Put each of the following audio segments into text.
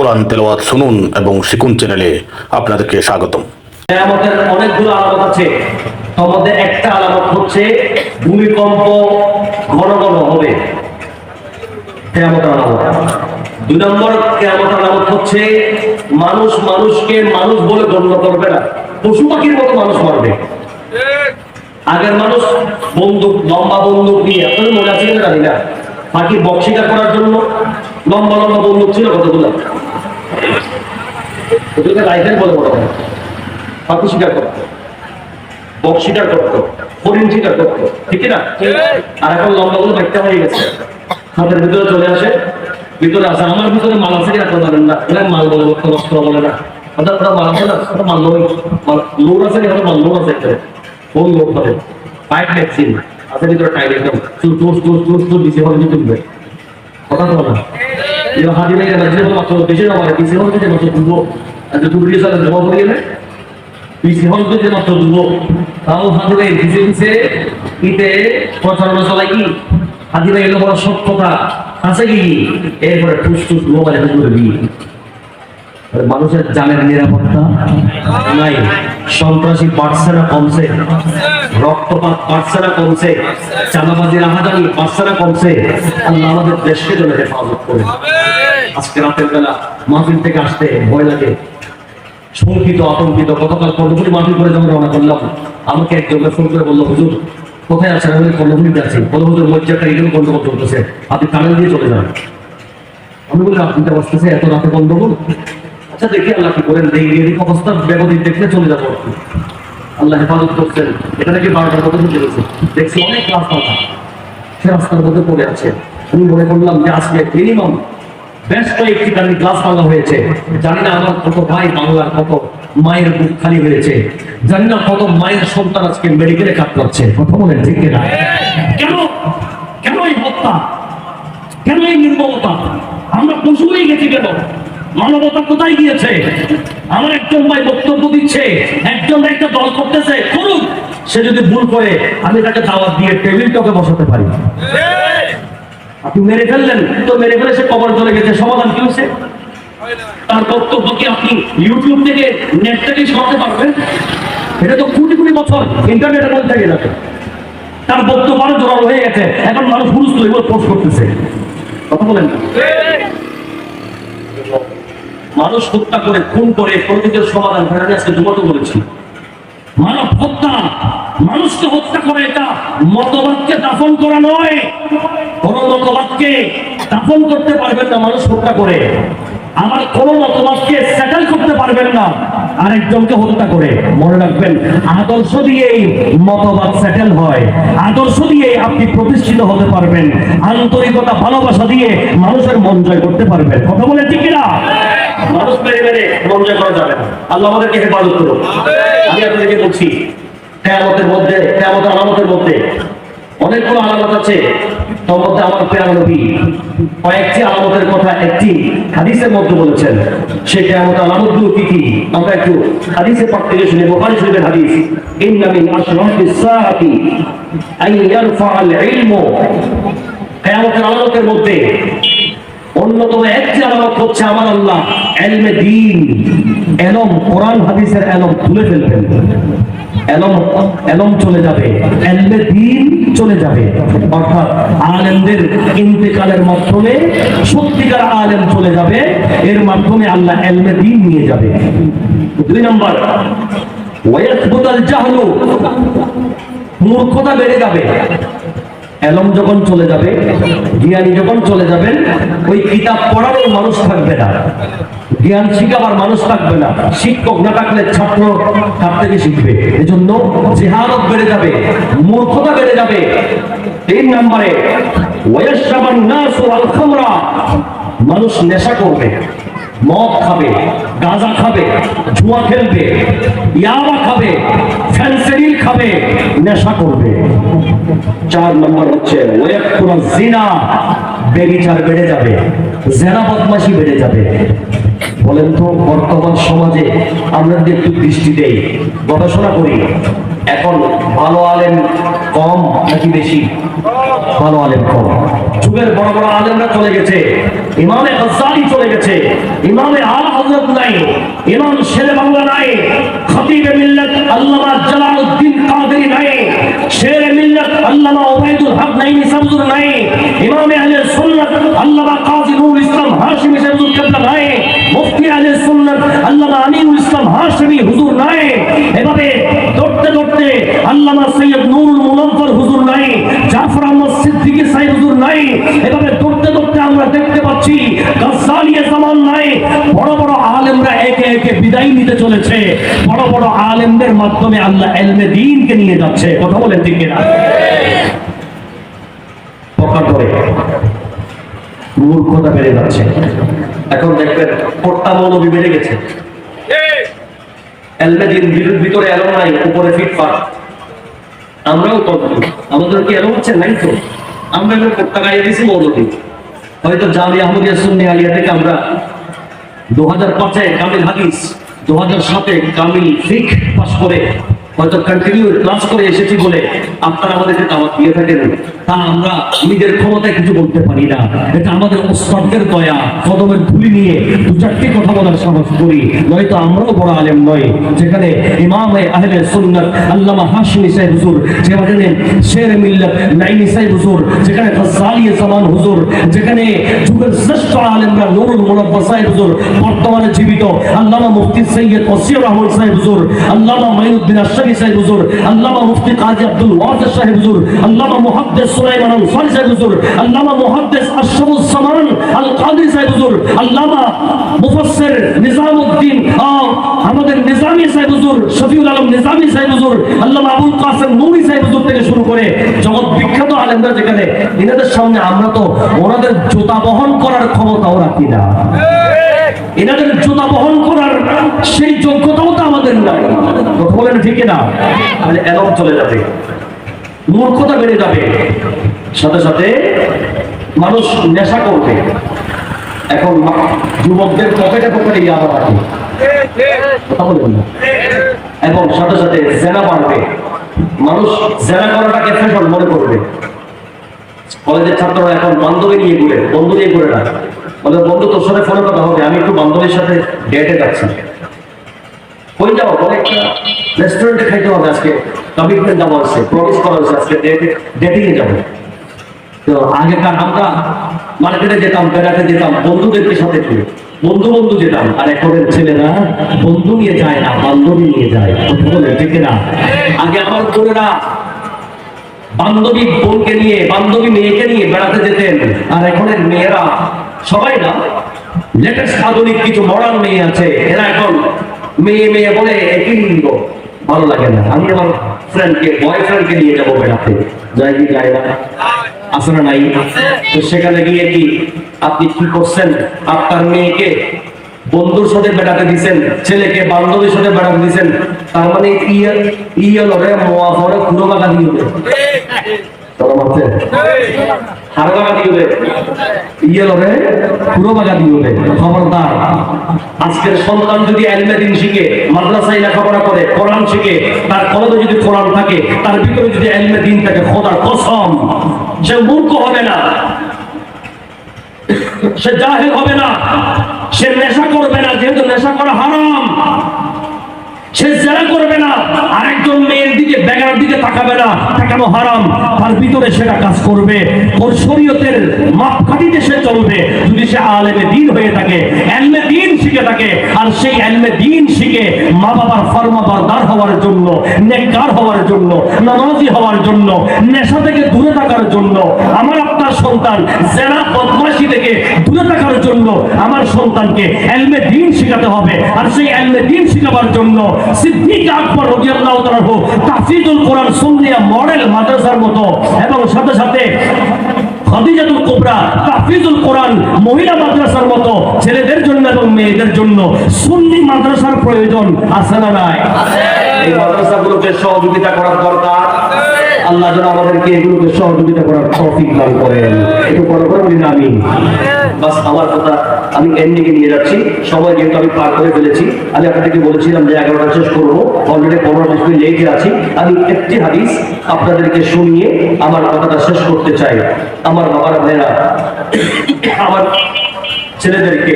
কোরআন তেলাওয়াত শুনুন এবং শিখুন চ্যানেলে আপনাদেরকে স্বাগতম। আমাদের অনেকগুলো আলামত আছে, তার মধ্যে একটা আলামত হচ্ছে ভূমিকম্প ঘন ঘন হবে, কিয়ামতের আলামত। দুই নম্বর কিয়ামতের আলামত হচ্ছে মানুষ মানুষকে মানুষ বলে গণ্য করবে না, পশু পাখির মতো মানুষ মারবে। আগের মানুষ বন্দুক, লম্বা বন্দুক নিয়ে, আপনাদের মনে আছে কিনা জানি না, পাখি বক শিকার করার জন্য লম্বা লম্বা বন্দুক ছিল কতগুলো, রাইফেল বলে বড় পাখি শিকার করতো, বক শিকার করতো, হরিণ শিকার করতো, ঠিক না? আর এখন লম্বা গুলো ব্যাখ্যা হয়ে গেছে, হাতের ভিতরে চলে আসে, ভিতরে আসে। আমার ভিতরে মাল আছে কিনা আপনারা জানেন না, এটা মাল বলে, অস্ত্র বলে না, ওটা মাল আছে না, ওটা মাল নয়, লোড আছে কিনা, মাল লোড আছে, কোন লোড হবে, পাইপ ভ্যাকসিন আছে ভিতরে, টাইট একদম বেশি হবে তুলবে, কথা তো না। হাতি নেই মাত্র বেশি না পারে, বেশি হবে যে মাত্র দুবো, দুপুরি সালে জমা করে গেলে বেশি হবে যে মাত্র দুবো, তাও হাতে ভিজে ভিজে ইতে প্রচারণা চলাই কি হাতি নেই এলো বড় সব কথা আছে কি, এরপরে টুস টুস মোবাইলে করে দিয়ে মানুষের জানের নিরাপত্তা নাই, সন্ত্রাসী বাড়ছে না কমছে, রক্তপাত বাড়ছে না কমছে, চাঁদাবাজি রাহাজানি বাড়ছে না কমছে। আল্লাহ আমাদের দেশকে যেন হেফাজত করে। আজকে রাতের বেলা মাহফিল থেকে আসতে ভয় লাগে, শঙ্কিত আতঙ্কিত। গতকাল কর্ণফুলি মাহফিল করে যখন রওনা করলাম, আমাকে একজন ফোন করে বললো, হুজুর কোথায় আছেন? আমি কর্ণফুলিতে আছি। বলো হুজুর মসজিদটা এখানে গন্ডগোল চলতেছে, আপনি টানেল দিয়ে চলে যান। আমি বলি আপনিটা বসতেছে এত রাতে গন্ডগোল, আচ্ছা দেখি আল্লাহ কি করেন, এই অবস্থা ব্যবধান দেখলে চলে যাবো। আল্লাহ হেফাজত করছেন। এটা নাকি 12টার কথা শুনতে গেছে, দেখছি অনেক রাস্তা সে রাস্তার মধ্যে পড়ে আছে। আমি মনে করলাম যে আজকে মিনিমাম বেশ কয়েকটি গাড়ির গ্লাস ভাঙা হয়েছে। জানি না আমার কত ভাই বাংলার কত মায়ের বুক খালি হয়েছে, জানি না কত মায়ের সন্তান আজকে মেডিকেলে কাটছে। কথা বলেন ঠিক কিনা? কেন কেন এই হত্যা, কেন এই নির্মমতা? আমরা পশু হয়ে গেছি কেন? মানবতা কোথায় গিয়েছে? আমার একজন ভাই বক্তব্য দিচ্ছে, একজন একটা দল করতেছে, করুক, সে যদি ভুল করে আমি তাকে দাওয়াত দিয়ে টেবিল টকে বসাতে পারি। আপনি মেরে ফেললেন তো মেরে ফেলে সে কবর চলে গেছে, সমাধান কি হচ্ছে? তার বক্তব্য কি আপনি ইউটিউব থেকে নেট থেকে সরাতে পারবেন? এটা তো কোটি কোটি বছর ইন্টারনেটের মধ্যে থেকে যাবে। তার বক্তব্য আরো জোরালো হয়ে গেছে, এখন মানুষ পুরুষ তো এগুলো পোস্ট করতেছে। কথা বলেন না? মানুষ হত্যা করে খুন করে প্রতিদের সমাধান হয় না। আজকে দুটো বলেছি, মানব হত্যা, মানুষকে হত্যা করে এটা মতবাদকে দাফন করা নয়। কোন মতবাদকে দাফন করতে পারবেন না মানুষ হত্যা করে, আমার কোন মতবাদকে সেটেল করতে পারবেন না আরেকজনকে হত্যা করে। মনে রাখবেন, আদর্শ দিয়েই মতবাদ সেটেল হয়, আদর্শ দিয়ে আপনি প্রতিষ্ঠিত হতে পারবেন, আন্তরিকতা ভালোবাসা দিয়ে মানুষের মন জয় করতে পারবেন। কথা বলে ঠিক কিনা? মানুষ মেরে মেরে মন জয় করা যাবে না। আল্লাহ আমাদেরকে হেফাজত করুন। আমি আপনাদেরকে বলছি, কিয়ামতের মধ্যে, কিয়ামতের আলামতের মধ্যে অনেকগুলো আলামত আছে। তার মধ্যে আমার প্রিয় নবী কয়েকটি আলামতের কথা একটি হাদিসের মধ্যে বলেছেন। সেই কিয়ামতের আলামতগুলো কি কি আমরা একটু হাদিসের পাঠ থেকে শুনে। বুখারী শরীফের হাদিস, ইন্না মিন আশরাফিস সাআতি আন ইয়ারফাআল ইলমু। কিয়ামতের আলামতের মধ্যে অন্যতম একটি আলামত হচ্ছে আমার আল্লাহ ইলমে দ্বীন, এলম, কোরআন হাদিসের এলম তুলে ফেলবেন। এলম চলে যাবে, ইলমে দ্বীন চলে যাবে। অর্থাৎ আলেমদের ইন্তেকালের মাধ্যমে সত্যিকার আলেম চলে যাবে, এর মাধ্যমে আল্লাহ ইলমে দ্বীন নিয়ে যাবে। দুই নম্বর, ওয়ায়াসবুতাল জাহলু, মূর্খতা বেড়ে যাবে। এলম যখন চলে যাবে, জ্ঞানী যখন চলে যাবেন, ওই কিতাব পড়ানোর মানুষ থাকবে না, জ্ঞান শিখাবার মানুষ থাকবে না, শিক্ষক না থাকলে ছাত্র তার থেকে শিখবে। এজন্য জিহালত বেড়ে যাবে, মূর্খতা বেড়ে যাবে। 3 নম্বরে, ওয়ায়াশরাবান নাসু আল খামরা, মানুষ নেশা করবে, মদ খাবে, গাঁজা খাবে, জুয়া খেলবে, ইয়াবা খাবে, ফেন্সিডিল খাবে, নেশা করবে। 4 নম্বর হচ্ছে ওয়ায়াকুরা জিনা, ব্যভিচার বেড়ে যাবে, জেনা বদমাশি বেড়ে যাবে। বলেন তো বর্তমান সমাজে আমরা যদি একটু দৃষ্টি দেই, গবেষণা করি, এখন ভালো আলেম কম নাকি বেশি? ভালো আলেম কম। যুগের বড় বড় আলেমরা চলে গেছে, ইমামে গজ্জালি চলে গেছে, ইমামে আলা হযরত নাই, ইমাম শেরে বাংলা নাই, খতিবে মিল্লাত আল্লামা জালালউদ্দিন কাদেরী নাই, শেরে মিল্লাত আল্লামা ওবাইদুল হক নাইমি সাবজুর নাই, ইমামে আহলে সুন্নাত আল্লামা কাজী নুরুল ইসলাম হাশিমি সাবজুর কিবলা নাই, মুফতি আহলে সুন্নাত আল্লামা আমিনুল ইসলাম হাশিমি হুজুর নাই। এভাবে ধরতে ধরতে আল্লামা সৈয়দ নুরুল মুনাফফর হুজুর নাই, জাফর আহমদ সিদ্দিকী সাহেব হুজুর নাই। এভাবে ধরতে ধরতে আমরা দেখতে পাচ্ছি গজ্জালিয়া জামান নাই। বড় বড় আলেমরা একে একে বিদায় নিতে চলেছে। বড় বড় আলেমদের মাধ্যমে আল্লাহ ইলমে দ্বীনকে নিয়ে যাচ্ছে। কথা বলেন ঠিক কিনা? পকার ধরে মূর্খতা বেড়ে যাচ্ছে। এখন দেখবেন কোট্টা মৌলবী বেড়ে গেছে। ইলমে দ্বীন ভিতরে এলো নাই, উপরে ফিটফাট। আমরাও তো আমাদের কি এলো হচ্ছে নাই তো, আমরা এবার কোট্টা গাইয়ে দিয়েছি মৌলবী। হয়তো জামিয়া আহমদিয়া সুন্নি আলিয়া থেকে আমরা 2005-এ কামিল হাদিস, 2007-এ কামিল ফিকহ পাস করে হয়তো কন্টিনিউ ক্লাস করে এসেছি বলে আপনারা আমাদেরকে দাওয়াত দিয়ে থাকেন। তা আমরা নিজের ক্ষমতায় কিছু বলতে পারি না। এটা আমাদের ওস্তাদদের দয়া, কদমের ধুলি নিয়ে দু চারটি কথা বলার সাহস করি, নয়তো আমরাও বড় আলেম নয়। যেখানে ইমামে আহলে সুন্নাত আল্লামা হাশিমি সাহেব হুজুর, যেখানে শের মিল্লাত নাইমি সাহেব হুজুর, যেখানে গজ্জালিয়া জামান হুজুর, যেখানে যুগের শ্রেষ্ঠ আলেমরা নুরুল মুনাফফর সাহেব হুজুর বর্তমানে জীবিত, আল্লামা মুফতি সৈয়দ ওসিউর রহমান সাহেব হুজুর, আল্লামা মাইনুদ্দিন আশরাফি সাহেব হুজুর, আল্লামা মুফতি কাজী আব্দুল ওয়াসির সাহেব হুজুর, আল্লামা মুহাদ্দিস সুলাইমান আনসারী সাহেব হুজুর, আল্লামা মুহাদ্দিস আশরাফুজ জামান আল কাদরি সাহেব হুজুর, আল্লামা মুফাসসির নিজামউদ্দিন আমাদের নিজামী সাহেব হুজুর, শফিউল আলম নিজামী সাহেব হুজুর, আল্লামা আবুল কাসেম নূরী সাহেব হুজুর থেকে শুরু করে জগৎ বিখ্যাত আলেমরা, যেখানে এনাদের সামনে আমরা তো ওনাদের জুতা বহন করার ক্ষমতাও রাখি না। এনাদের জুতা বহন করার সেই যোগ্যতাও তো আমাদের নাই। কথা বলেন ঠিক না? মানে এলম চলে যাবে, মূর্খতা বেড়ে যাবে, সাথে সাথে মানুষ নেশা করবে। এখন যুবকদের পকেটে পকেটে ইয়াবা থাকে, কথা বলেন না। এবং সাথে সাথে জেনা বাড়বে, মানুষ জেনা করাটাকে ফ্যাশন মনে করবে। কলেজের ছাত্ররা এখন বান্ধবী নিয়ে ঘুরে, বন্ধু নিয়ে ঘুরে না, বলে বন্ধু তোর সাথে ফোনে কথা হবে, আমি একটু বান্ধবীর সাথে ডেটে যাচ্ছি। কই যাও? বলে একটা রেস্টুরেন্টে খাইতে হবে, আজকে কমিটমেন্ট দেওয়া হচ্ছে, প্রমিস করা হচ্ছে, আজকে ডেটিং এ যাবো। তো আগেকার আমরা মার্কেটে যেতাম, বেড়াতে যেতাম, বন্ধুদেরকে সাথে ঘুরে বন্ধু বন্ধু যেতাম। আর এখনের ছেলেরা বন্ধু নিয়ে যায় না, বান্ধবী নিয়ে যায়। কথা বলে ঠিক না? আগে আমার বোনেরা বান্ধবী বোনকে নিয়ে, বান্ধবী মেয়েকে নিয়ে বেড়াতে যেতেন। আর এখনের মেয়েরা সবাই না, লেটেস্ট আধুনিক কিছু মডার্ন মেয়ে আছে, এরা এখন মেয়ে মেয়ে বলে একই লিঙ্গ, ভালো লাগে না। আমি আমার ফ্রেন্ডকে, বয়ফ্রেন্ডকে নিয়ে যাবো বেড়াতে, যাই কি যায় না? আছে না নাই? তো সেখানে গিয়ে কি আপনি কি করছেন? আপনার মেয়েকে বন্ধুর সাথে বেড়াতে দিচ্ছেন, ছেলেকে বান্ধবীর সাথে বেড়াতে দিচ্ছেন, তার মানে ইয়েলরে মোয়াফরে খুঁড়ো বাগা দিয়ে খবরদার। আজকের সন্তান যদি ইলমে দ্বীন শিখে, মাদ্রাসায় লেখাপড়া করে, কোরআন শিখে, তার কলবে যদি কোরআন থাকে, তার ভিতরে যদি ইলমে দ্বীন থাকে, খোদার কসম সে মূর্খ হবে না, সে জাহেল হবে না, সে নেশা করবে না, যেহেতু নেশা করা হারাম। সে জেনা করবে না, আরেকজন মেয়ের দিকে, বেগার দিকে তাকাবে না, তাকানো হারাম। তার ভিতরে সেটা কাজ করবে, ওর শরীয়তের মাপকাঠিতে সে চলবে। যদি সে আলেমে দ্বীন হয়ে থাকে, ইলমে দ্বীন শিখে থাকে, আর সেই ইলমে দ্বীন শিখে মা বাবার ফরমাবরদার হওয়ার জন্য, নেককার হওয়ার জন্য, নামাজি হওয়ার জন্য, নেশা থেকে দূরে থাকার জন্য, আমার আপনার সন্তান জেনা বদমাশি থেকে দূরে থাকার জন্য আমার সন্তানকে ইলমে দ্বীন শেখাতে হবে। আর সেই ইলমে দ্বীন শেখাবার জন্য সিদ্দিক আকবর রাদিয়াল্লাহু তাআলা তাহফিজুল কোরআন সুন্নিয়া মডেল মাদ্রাসার মতো, এবং সাথে সাথে খাদিজাতুল কুবরা তাহফিজুল কোরআন মহিলা মাদ্রাসার মতো ছেলেদের জন্য এবং মেয়েদের জন্য সুন্নি মাদ্রাসার প্রয়োজন আছে না নাই? এই মাদ্রাসাগুলোকে সহযোগিতা করার দরকার আল্লাহ যেন আমাদেরকে এগুলোকে সহযোগিতা করার তৌফিক দান করেন। একটু বড় করে বলি না আমিন। বাস আমার কথা আমি এন্ডিংয়ে নিয়ে যাচ্ছি, সময় যেহেতু আমি পার করে ফেলেছি। আমি আপনাদেরকে বলেছিলাম যে 11টা শেষ করবো, অলরেডি 15 মিনিট লেটে আছি। আমি একটি হাদিস আপনাদেরকে শুনিয়ে আমার কথাটা শেষ করতে চাই। আমার বাবার ভাইরা, আমার ছেলেদেরকে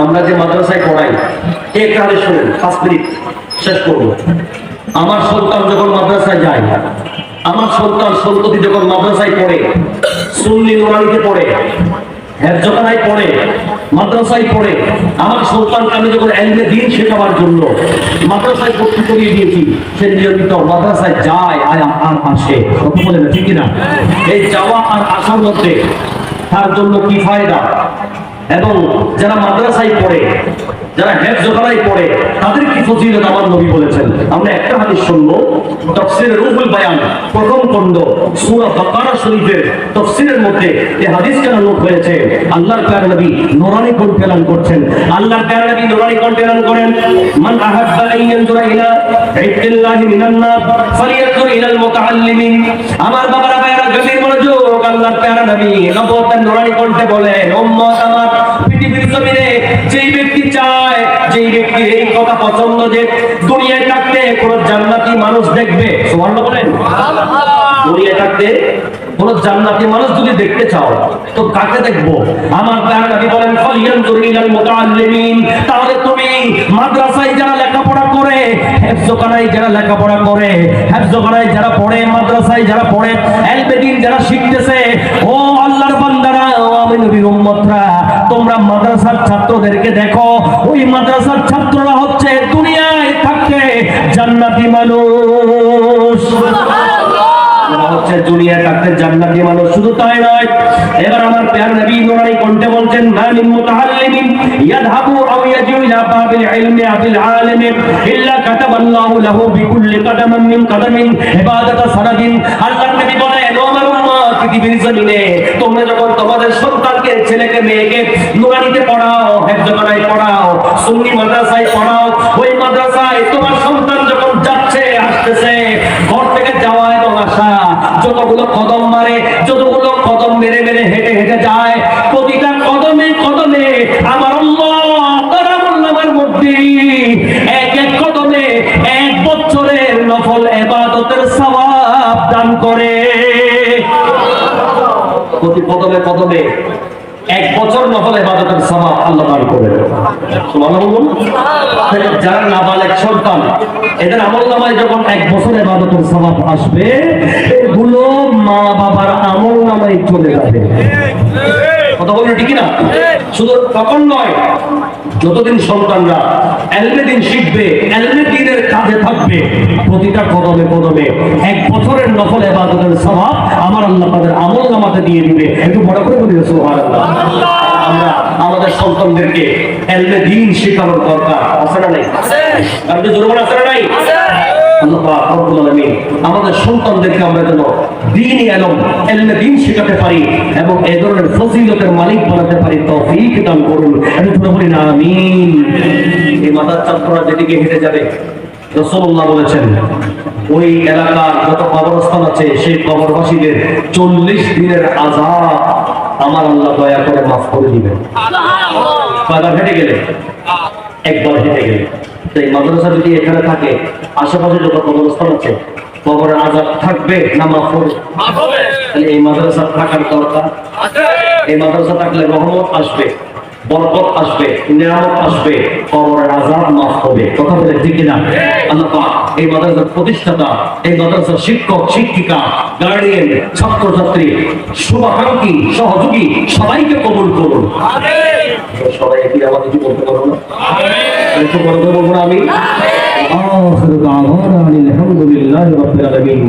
আমরা যে মাদ্রাসায় পড়াই, একটা হাদিস শুনেন, 5 মিনিট শেষ করবো। আমার সন্তান যখন মাদ্রাসায় যায়, আমার সন্তান সন্ততি যখন মাদ্রাসায় পড়ে, সুন্নি নুরানিতে পড়ে, হেফজখানায় পড়ে, মাদ্রাসায় পড়ে, আমার সন্তানকে আমি যখন ইলমে দ্বীন শেখাবার জন্য মাদ্রাসায় ভর্তি করিয়ে দিয়েছি, সে নিয়মিত মাদ্রাসায় যায় আর আসে। কথা বলে না, ঠিক না? এই যাওয়া আর আসার মধ্যে তার জন্য কি ফায়দা? এবং যারা মাদ্রাসায় পড়ে, যারা হেফজখানায় পড়ে, তাদের কি ফজিলত আমার নবী বলেছেন। আমরা একটা হাদিস শুনবো, তাফসীরে রুহুল বায়ান প্রথম খণ্ড সূরা বাকারা শরীফের তাফসীরের মধ্যে এই হাদিসটা নোট হয়েছে। আল্লাহর প্যারা নবী নূরানি কণ্ঠে এলান করছেন। আল্লাহর প্যারা নবী নূরানি কণ্ঠে এলান করেন, মান আহাব্বা আন ইয়ানজুরা ইলা ইল্লাহি মিনান নার ফালিয়ানজুর ইলাল মুতাআল্লিমিন। আমার বাবারা ভাইরা গভীর মনোযোগ, আল্লাহর প্যারা নবী নবুয়তের নূরানি কণ্ঠে বলেন, উম্মত আমার, পৃথিবীর জমিনে যেই ব্যক্তি চায়, যেই ব্যক্তির এই কথা পছন্দ যে দুনিয়ায় থাকতে কোন জান্নাতি মানুষ দেখবে, সুবহানাল্লাহ বলেন, দুনিয়ায় থাকতে কোন জান্নাতি মানুষ যদি দেখতে চাও তো কাকে দেখবো? আমার প্যারা নবী বলেন, ফালিয়ানজুর ইলাল মুতাআল্লিমিন। তাহলে তুমি মাদ্রাসায় যারা লেখাপড়া করে, হেফজখানায় যারা লেখাপড়া করে, হেফজখানায় যারা পড়ে, মাদ্রাসায় যারা পড়ে, ইলমে দ্বীন যারা শিখতেছে, ও আল্লাহর বান্দারা, ও আমি নবীর উম্মতরা, তোমরা মাদ্রাসার ছাত্রদেরকে দেখো। ওই মাদ্রাসার ছাত্ররা হচ্ছে দুনিয়ায় থাকতে জান্নাতি মানুষ, হচ্ছে দুনিয়ায় থাকতে জান্নাতি মানুষ। শুধু তাই নয়, এবার আমার প্যারা নবী নূরানি কণ্ঠে বলছেন, মা মিন মুতাআল্লিমিন ইয়াযহাবু আও ইয়াজিউ ইলা বাবিল ইলমি আবিল আলিমি ইল্লা কাতাবাল্লাহু লাহু বিকুল্লি কাদামিন মিন কাদামিন ইবাদাতা সানাদিন। আল্লাহর নবী বলেন, ও আমার উম্মত, পৃথিবীর জমিনে তোমরা যখন তোমাদের সন্তানকে, ছেলেকে, মেয়েকে নুরানিতে পড়াও, হেফজখানায় পড়াও, সুন্নি মাদ্রাসায় পড়াও, ওই মাদ্রাসায় তোমার সন্তান যখন যাচ্ছে, আসতেছে, ঘর থেকে যাওয়া এবং আসা, যতগুলো কদম মারে, যতগুলো কদম মেরে মেরে হেঁটে হেঁটে যায়, প্রতিটা কদমে কদমে আমার আল্লাহ তার আমলনামার মধ্যে এক এক কদমে 1 বছরের নফল ইবাদতের সওয়াব দান করে। প্রতি কদমে কদমে 1 বছর নফল ইবাদতের সওয়াব আল্লাহ দান করে। সুবহানাল্লাহ। যারা নাবালেগ সন্তান, এদের আমলনামায় যখন 1 বছর ইবাদতের সওয়াব আসবে, এগুলো মা বাবার আমলনামায় চলে যাবে। কথা বলুন, ঠিক না? শুধু তখন নয়, যতদিন সন্তানরা ইলমে দ্বীন শিখবে, ইলমে দ্বীনের কাজে থাকবে, প্রতিটা কদমে কদমে 1 বছরের নফল ইবাদতের সওয়াব আমার আল্লাহ তাদের আমলনামাতে দিয়ে দিবে। একটু বড় করে বলি সুবহানাল্লাহ। আমরা আমাদের সন্তানদেরকে ইলমে দ্বীন শেখানোর দরকার আছে না নাই? আপনি জোরে আছে না নাই? আল্লাহ পাক রব্বুল আলামিন আমাদের সন্তানদেরকে আমরা যেন দ্বীনি ইলম, ইলমে দ্বীন শেখাতে পারি এবং এই ধরনের ফজিলতের মালিক বানাতে পারি, তৌফিক দান করুন। আমি পুরো বলি না আমিন। এই মাদ্রাসার যেদিকে হেঁটে যাবে, রাসূলুল্লাহ বলেছেন, ওই এলাকার যত কবরস্থান আছে, সেই কবরবাসীদের 40 দিনের আযাব আমার আল্লাহ দয়া করে মাফ করে দিবেন। কয়বার হেঁটে গেলে? একবার হেঁটে গেলে। এই মাদ্রাসা যদি এখানে থাকে, আশেপাশে যত কবরস্থান আছে, কবরের আযাব থাকবে না মাফ হবে? এই মাদ্রাসা থাকার দরকার। এই মাদ্রাসা থাকলে রহমত আসবে, বরকত আসবে, নিয়ামত আসবে, কবরের আযাব মাফ হবে। কথা বলে ঠিক না? আল্লাহ পাক এই মাদ্রাসার প্রতিষ্ঠাতা, এই মাদ্রাসার শিক্ষক, শিক্ষিকা, গার্ডিয়ান, ছাত্রছাত্রী, শুভাকাঙ্ক্ষী, সহযোগী সবাইকে কবুল করুন। সবাই কি আমাদের কি বলতে পারবো না? একটু বলবো না আমি? আখিরু দাওয়ানা আলহামদুলিল্লাহি রাব্বিল আলামিন।